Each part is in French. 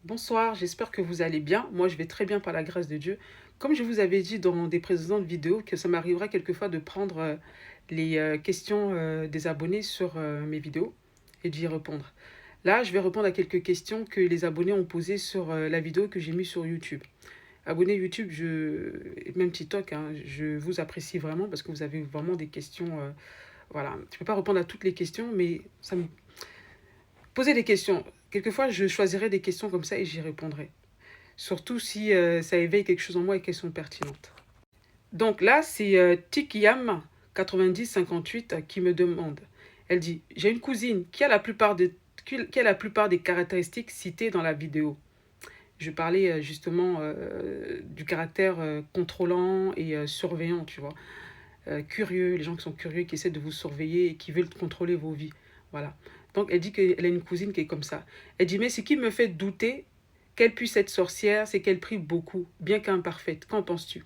Bonsoir, j'espère que vous allez bien. Moi, je vais très bien par la grâce de Dieu. Comme je vous avais dit dans des précédentes vidéos, que ça m'arrivera quelquefois de prendre les questions des abonnés sur mes vidéos et d'y répondre. Là, je vais répondre à quelques questions que les abonnés ont posées sur la vidéo que j'ai mise sur YouTube. Abonnés YouTube, et même TikTok, hein, je vous apprécie vraiment parce que vous avez vraiment des questions. Voilà, je ne peux pas répondre à toutes les questions, mais ça me... Posez des questions. Quelquefois, je choisirai des questions comme ça et j'y répondrai. Surtout si ça éveille quelque chose en moi et qu'elles sont pertinentes. Donc là, c'est Tikyam 9058 qui me demande. Elle dit, j'ai une cousine qui a la plupart des caractéristiques citées dans la vidéo. Je parlais justement du caractère contrôlant et surveillant, tu vois. Curieux, les gens qui sont curieux, qui essaient de vous surveiller et qui veulent contrôler vos vies. Voilà. Donc elle dit qu'elle a une cousine qui est comme ça. Elle dit, mais ce qui me fait douter qu'elle puisse être sorcière, c'est qu'elle prie beaucoup, bien qu'imparfaite. Qu'en penses-tu?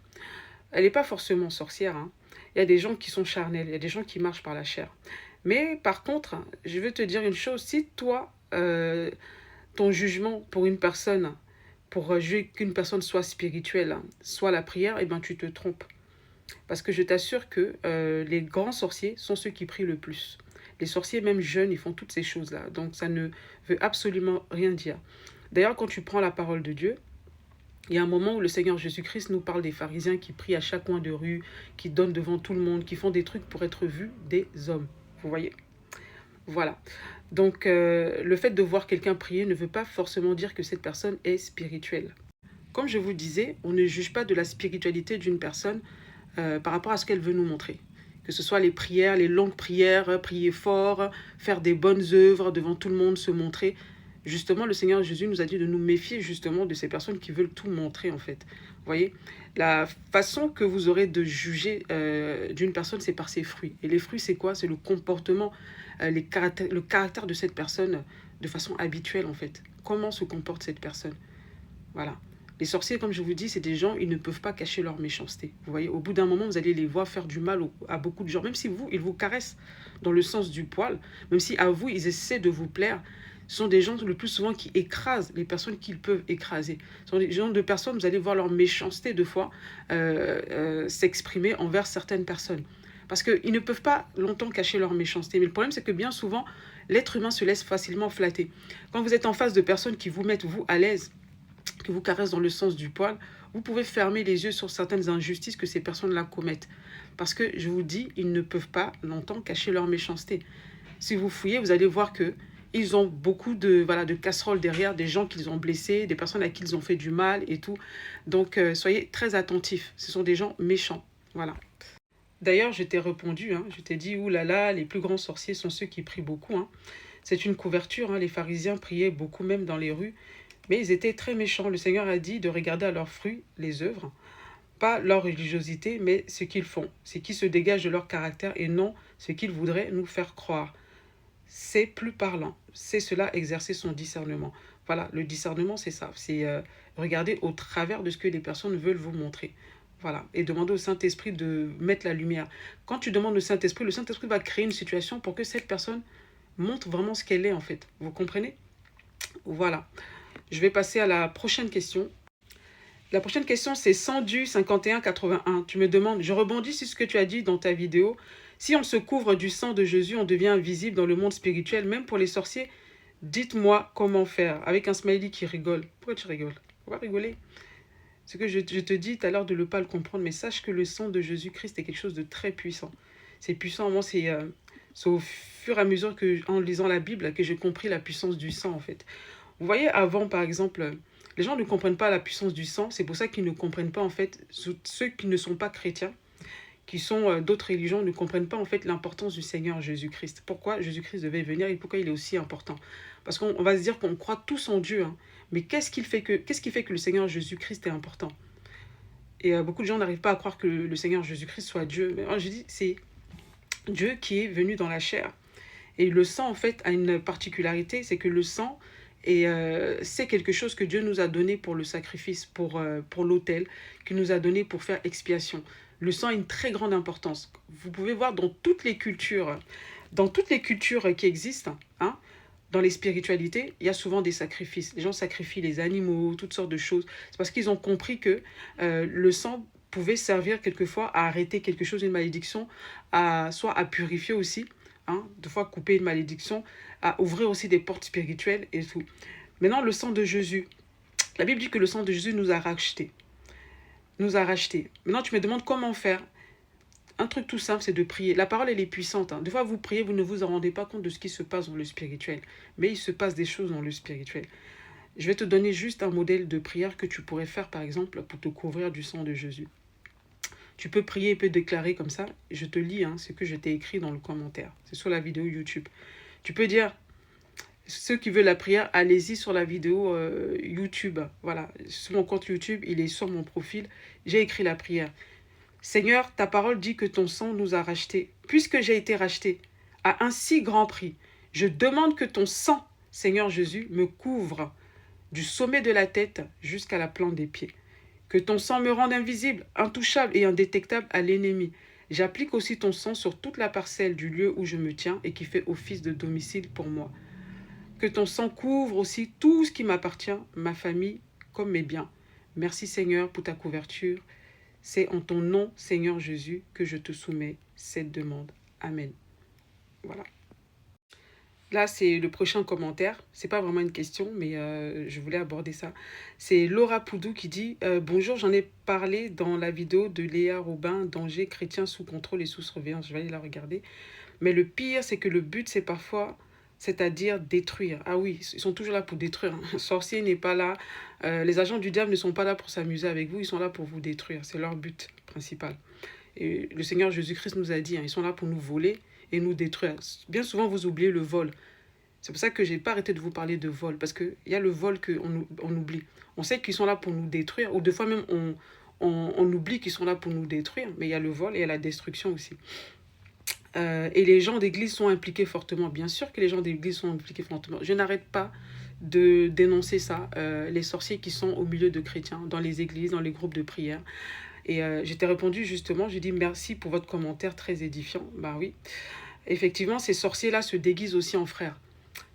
Elle n'est pas forcément sorcière, hein. Il y a des gens qui sont charnels, il y a des gens qui marchent par la chair. Mais par contre, je veux te dire une chose, si toi, ton jugement pour une personne, pour juger qu'une personne soit spirituelle, soit la prière, eh ben tu te trompes. Parce que je t'assure que les grands sorciers sont ceux qui prient le plus. Les sorciers, même jeunes, ils font toutes ces choses-là. Donc ça ne veut absolument rien dire. D'ailleurs, quand tu prends la parole de Dieu, il y a un moment où le Seigneur Jésus-Christ nous parle des pharisiens qui prient à chaque coin de rue, qui donnent devant tout le monde, qui font des trucs pour être vus des hommes. Vous voyez? Voilà. Donc, le fait de voir quelqu'un prier ne veut pas forcément dire que cette personne est spirituelle. Comme je vous disais, on ne juge pas de la spiritualité d'une personne par rapport à ce qu'elle veut nous montrer. Que ce soit les prières, les longues prières, prier fort, faire des bonnes œuvres devant tout le monde, se montrer. Justement, le Seigneur Jésus nous a dit de nous méfier justement de ces personnes qui veulent tout montrer en fait. Vous voyez, la façon que vous aurez de juger d'une personne, c'est par ses fruits. Et les fruits, c'est quoi? C'est le comportement, le caractère de cette personne de façon habituelle en fait. Comment se comporte cette personne? Voilà. Les sorciers, comme je vous dis, c'est des gens, ils ne peuvent pas cacher leur méchanceté. Vous voyez, au bout d'un moment, vous allez les voir faire du mal à beaucoup de gens. Même si vous, ils vous caressent dans le sens du poil, même si à vous, ils essaient de vous plaire, ce sont des gens le plus souvent qui écrasent les personnes qu'ils peuvent écraser. Ce sont des gens de personnes, vous allez voir leur méchanceté de fois s'exprimer envers certaines personnes. Parce qu'ils ne peuvent pas longtemps cacher leur méchanceté. Mais le problème, c'est que bien souvent, l'être humain se laisse facilement flatter. Quand vous êtes en face de personnes qui vous mettent, vous, à l'aise, qui vous caressent dans le sens du poil, vous pouvez fermer les yeux sur certaines injustices que ces personnes-là commettent. Parce que, je vous dis, ils ne peuvent pas longtemps cacher leur méchanceté. Si vous fouillez, vous allez voir que ils ont beaucoup de casseroles derrière, des gens qu'ils ont blessés, des personnes à qui ils ont fait du mal et tout. Donc, soyez très attentifs. Ce sont des gens méchants. Voilà. D'ailleurs, je t'ai répondu, hein, je t'ai dit, oulala, les plus grands sorciers sont ceux qui prient beaucoup, hein. C'est une couverture, hein, les pharisiens priaient beaucoup même dans les rues, mais ils étaient très méchants. Le Seigneur a dit de regarder à leurs fruits, les œuvres, pas leur religiosité, mais ce qu'ils font, ce qui se dégage de leur caractère et non ce qu'ils voudraient nous faire croire. C'est plus parlant, c'est cela exercer son discernement. Voilà, le discernement c'est ça, c'est regarder au travers de ce que les personnes veulent vous montrer. Voilà, et demander au Saint-Esprit de mettre la lumière. Quand tu demandes au Saint-Esprit, le Saint-Esprit va créer une situation pour que cette personne montre vraiment ce qu'elle est en fait. Vous comprenez? Voilà. Je vais passer à la prochaine question. La prochaine question, c'est Sandu 5181. Tu me demandes, je rebondis sur ce que tu as dit dans ta vidéo. Si on se couvre du sang de Jésus, on devient invisible dans le monde spirituel, même pour les sorciers. Dites-moi comment faire. Avec un smiley qui rigole. Pourquoi tu rigoles? Pourquoi rigoler? Ce que je te dis, tu as l'air de ne pas le comprendre, mais sache que le sang de Jésus-Christ est quelque chose de très puissant. C'est puissant, moi, c'est au fur et à mesure que, en lisant la Bible, que j'ai compris la puissance du sang, en fait. Vous voyez, avant, par exemple, les gens ne comprennent pas la puissance du sang. C'est pour ça qu'ils ne comprennent pas, en fait, ceux qui ne sont pas chrétiens, qui sont d'autres religions, ne comprennent pas, en fait, l'importance du Seigneur Jésus-Christ. Pourquoi Jésus-Christ devait venir et pourquoi il est aussi important. Parce qu'on va se dire qu'on croit tous en Dieu, hein. Mais qu'est-ce qui fait que le Seigneur Jésus-Christ est important? Et beaucoup de gens n'arrivent pas à croire que le Seigneur Jésus-Christ soit Dieu. Mais moi, je dis, c'est Dieu qui est venu dans la chair. Et le sang, en fait, a une particularité, c'est que le sang, c'est quelque chose que Dieu nous a donné pour le sacrifice, pour l'autel, qu'il nous a donné pour faire expiation. Le sang a une très grande importance. Vous pouvez voir dans toutes les cultures qui existent, hein, dans les spiritualités, il y a souvent des sacrifices. Les gens sacrifient les animaux, toutes sortes de choses. C'est parce qu'ils ont compris que le sang pouvait servir quelquefois à arrêter quelque chose, une malédiction, soit à purifier aussi, hein, de fois couper une malédiction, à ouvrir aussi des portes spirituelles et tout. Maintenant, le sang de Jésus. La Bible dit que le sang de Jésus nous a rachetés. Nous a rachetés. Maintenant, tu me demandes comment faire. Un truc tout simple, c'est de prier. La parole, elle est puissante, hein. Des fois, vous priez, vous ne vous en rendez pas compte de ce qui se passe dans le spirituel. Mais il se passe des choses dans le spirituel. Je vais te donner juste un modèle de prière que tu pourrais faire, par exemple, pour te couvrir du sang de Jésus. Tu peux prier et peux déclarer comme ça. Je te lis hein, ce que je t'ai écrit dans le commentaire. C'est sur la vidéo YouTube. Tu peux dire, ceux qui veulent la prière, allez-y sur la vidéo YouTube. Voilà, sur mon compte YouTube, il est sur mon profil. J'ai écrit la prière. Seigneur, ta parole dit que ton sang nous a rachetés. Puisque j'ai été racheté à un si grand prix, je demande que ton sang, Seigneur Jésus, me couvre du sommet de la tête jusqu'à la plante des pieds. Que ton sang me rende invisible, intouchable et indétectable à l'ennemi. J'applique aussi ton sang sur toute la parcelle du lieu où je me tiens et qui fait office de domicile pour moi. Que ton sang couvre aussi tout ce qui m'appartient, ma famille comme mes biens. Merci Seigneur pour ta couverture. C'est en ton nom, Seigneur Jésus, que je te soumets cette demande. Amen. Voilà. Là, c'est le prochain commentaire. C'est pas vraiment une question, mais je voulais aborder ça. C'est Laura Poudou qui dit bonjour, j'en ai parlé dans la vidéo de Léa Robin, danger chrétien sous contrôle et sous surveillance. Je vais aller la regarder. Mais le pire, c'est que le but, c'est parfois, c'est-à-dire détruire. Ah oui, ils sont toujours là pour détruire. Hein. Le sorcier n'est pas là. Les agents du diable ne sont pas là pour s'amuser avec vous. Ils sont là pour vous détruire. C'est leur but principal. Et le Seigneur Jésus-Christ nous a dit, hein, ils sont là pour nous voler et nous détruire. Bien souvent, vous oubliez le vol. C'est pour ça que je n'ai pas arrêté de vous parler de vol. Parce qu'il y a le vol qu'on oublie. On sait qu'ils sont là pour nous détruire. Ou des fois même, on oublie qu'ils sont là pour nous détruire. Mais il y a le vol et il y a la destruction aussi. Et les gens d'église sont impliqués fortement. Bien sûr que les gens d'église sont impliqués fortement. Je n'arrête pas de dénoncer ça. Les sorciers qui sont au milieu de chrétiens, dans les églises, dans les groupes de prière. Et je t'ai répondu justement, j'ai dit merci pour votre commentaire très édifiant. Bah oui, effectivement, ces sorciers-là se déguisent aussi en frères.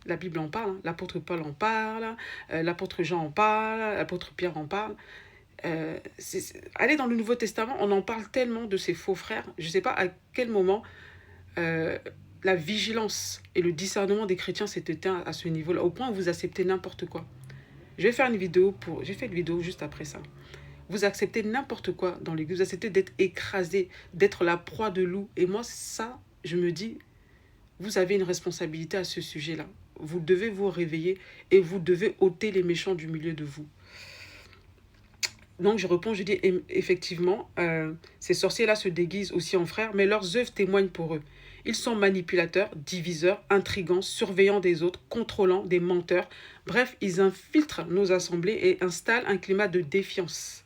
La Bible en parle, hein. L'apôtre Paul en parle, l'apôtre Jean en parle, l'apôtre Pierre en parle. Allez dans le Nouveau Testament, on en parle tellement de ces faux frères. Je ne sais pas à quel moment la vigilance et le discernement des chrétiens s'est éteint à ce niveau-là, au point où vous acceptez n'importe quoi. Je vais faire une vidéo j'ai fait une vidéo juste après ça. Vous acceptez n'importe quoi dans l'église, vous acceptez d'être écrasé, d'être la proie de loup. Et moi, ça, je me dis, vous avez une responsabilité à ce sujet-là. Vous devez vous réveiller et vous devez ôter les méchants du milieu de vous. Donc je réponds, je dis effectivement, ces sorciers-là se déguisent aussi en frères, mais leurs œuvres témoignent pour eux. Ils sont manipulateurs, diviseurs, intrigants, surveillants des autres, contrôlants, des menteurs. Bref, ils infiltrent nos assemblées et installent un climat de défiance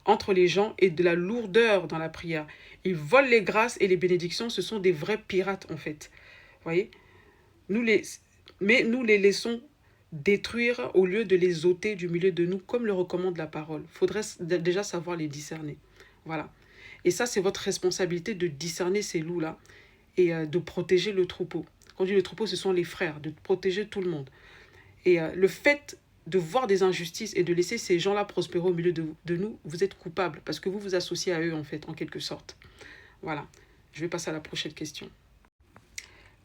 entre les gens et de la lourdeur dans la prière. Ils volent les grâces et les bénédictions, ce sont des vrais pirates en fait. Vous voyez, mais nous les laissons détruire au lieu de les ôter du milieu de nous, comme le recommande la parole. Il faudrait déjà savoir les discerner. Voilà. Et ça, c'est votre responsabilité de discerner ces loups-là et de protéger le troupeau. Quand je dis le troupeau, ce sont les frères, de protéger tout le monde. Et le fait de voir des injustices et de laisser ces gens-là prospérer au milieu de nous, vous êtes coupable parce que vous vous associez à eux, en fait, en quelque sorte. Voilà. Je vais passer à la prochaine question.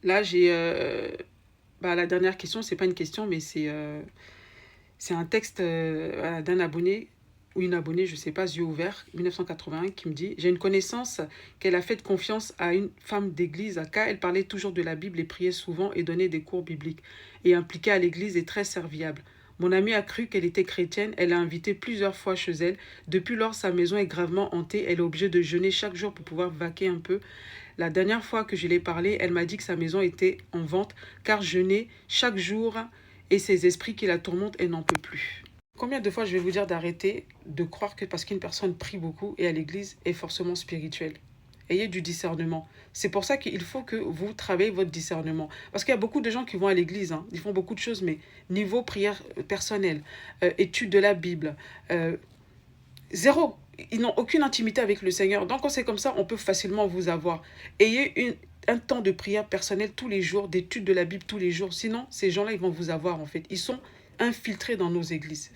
Là, j'ai... la dernière question, c'est pas une question, mais c'est un texte d'un abonné ou une abonnée, je sais pas, yeux ouverts, 1981, qui me dit « J'ai une connaissance qu'elle a fait confiance à une femme d'église, car elle parlait toujours de la Bible et priait souvent et donnait des cours bibliques. Et impliquée à l'église et très serviable. Mon amie a cru qu'elle était chrétienne, elle l'a invitée plusieurs fois chez elle. Depuis lors, sa maison est gravement hantée, elle est obligée de jeûner chaque jour pour pouvoir vaquer un peu. La dernière fois que je l'ai parlé, elle m'a dit que sa maison était en vente, car jeûnait chaque jour et ses esprits qui la tourmentent, elle n'en peut plus. » Combien de fois je vais vous dire d'arrêter de croire que parce qu'une personne prie beaucoup et à l'église est forcément spirituelle. Ayez du discernement. C'est pour ça qu'il faut que vous travaillez votre discernement. Parce qu'il y a beaucoup de gens qui vont à l'église, hein, ils font beaucoup de choses, mais niveau prière personnelle, étude de la Bible, zéro. Ils n'ont aucune intimité avec le Seigneur. Donc quand c'est comme ça, on peut facilement vous avoir. Ayez un temps de prière personnelle tous les jours, d'études de la Bible tous les jours. Sinon, ces gens-là, ils vont vous avoir en fait. Ils sont infiltrés dans nos églises.